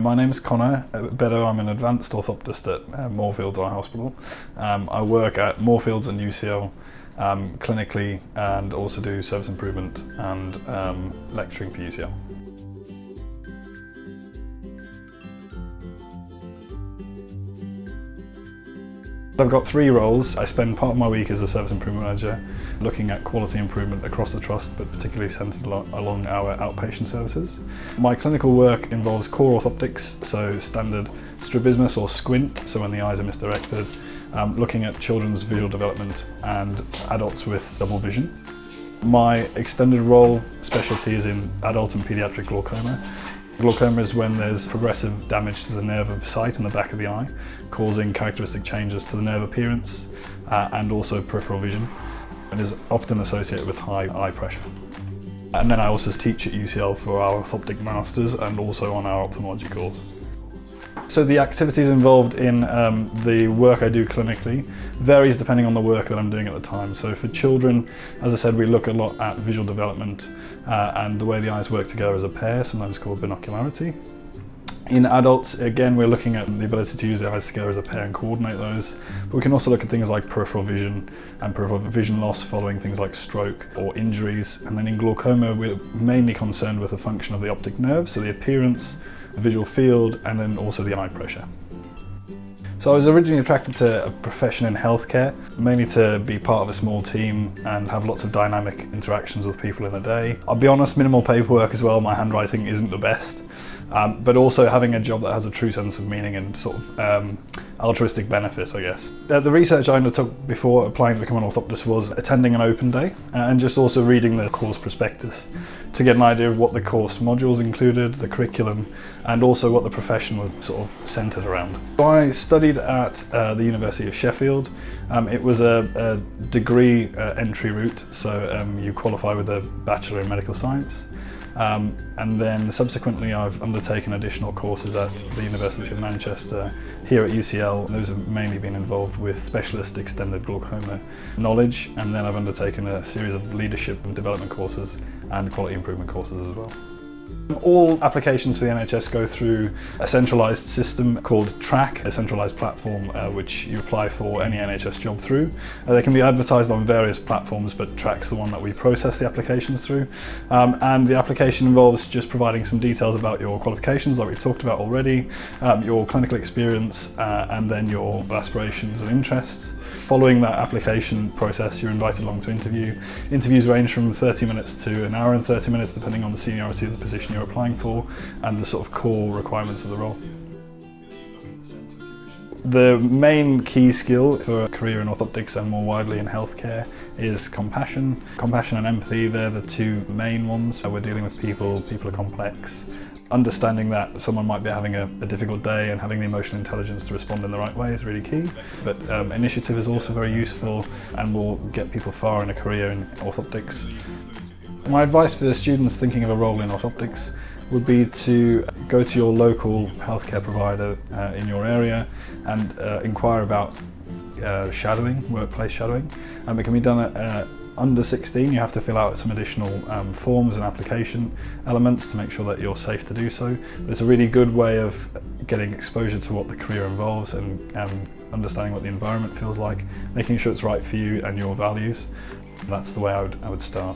My name is Connor Beddoe. I'm an advanced orthoptist at Moorfields Eye Hospital. I work at Moorfields and UCL clinically, and also do service improvement and lecturing for UCL. I've got 3 roles. I spend part of my week as a service improvement manager looking at quality improvement across the trust, but particularly centred along our outpatient services. My clinical work involves core orthoptics, so standard strabismus or squint, so when the eyes are misdirected, looking at children's visual development and adults with double vision. My extended role specialty is in adult and paediatric glaucoma. Glaucoma is when there's progressive damage to the nerve of sight in the back of the eye, causing characteristic changes to the nerve appearance and also peripheral vision, and is often associated with high eye pressure. And then I also teach at UCL for our Orthoptic Masters and also on our ophthalmology course. So the activities involved in the work I do clinically varies depending on the work that I'm doing at the time. So for children, as I said, we look a lot at visual development and the way the eyes work together as a pair, sometimes called binocularity. In adults, again, we're looking at the ability to use the eyes together as a pair and coordinate those. But we can also look at things like peripheral vision and peripheral vision loss following things like stroke or injuries. And then in glaucoma, we're mainly concerned with the function of the optic nerve, so the appearance, the visual field, and then also the eye pressure. So I was originally attracted to a profession in healthcare, mainly to be part of a small team and have lots of dynamic interactions with people in the day. I'll be honest, minimal paperwork as well, my handwriting isn't the best. But also having a job that has a true sense of meaning and sort of altruistic benefit, I guess. The research I undertook before applying to become an orthoptist was attending an open day and just also reading the course prospectus to get an idea of what the course modules included, the curriculum, and also what the profession was sort of centred around. So I studied at the University of Sheffield. It was a degree entry route, so you qualify with a Bachelor in Medical Science. And then subsequently I've undertaken additional courses at the University of Manchester, here at UCL. Those have mainly been involved with specialist extended glaucoma knowledge, and then I've undertaken a series of leadership and development courses and quality improvement courses as well. All applications for the NHS go through a centralised system called TRACK, a centralised platform which you apply for any NHS job through. They can be advertised on various platforms, but TRACK's the one that we process the applications through. And the application involves just providing some details about your qualifications, like we've talked about already, your clinical experience, and then your aspirations and interests. Following that application process, you're invited along to interview. Interviews range from 30 minutes to an hour and 30 minutes, depending on the seniority of the position you're applying for and the sort of core requirements of the role. The main key skill for a career in orthoptics and more widely in healthcare is compassion. Compassion and empathy, they're the 2 main ones. We're dealing with people are complex. Understanding that someone might be having a difficult day and having the emotional intelligence to respond in the right way is really key. But initiative is also very useful and will get people far in a career in orthoptics. My advice for the students thinking of a role in orthoptics would be to go to your local healthcare provider in your area and inquire about shadowing, workplace shadowing. It can be done at under 16, you have to fill out some additional forms and application elements to make sure that you're safe to do so. But it's a really good way of getting exposure to what the career involves and understanding what the environment feels like, making sure it's right for you and your values. That's the way I would start.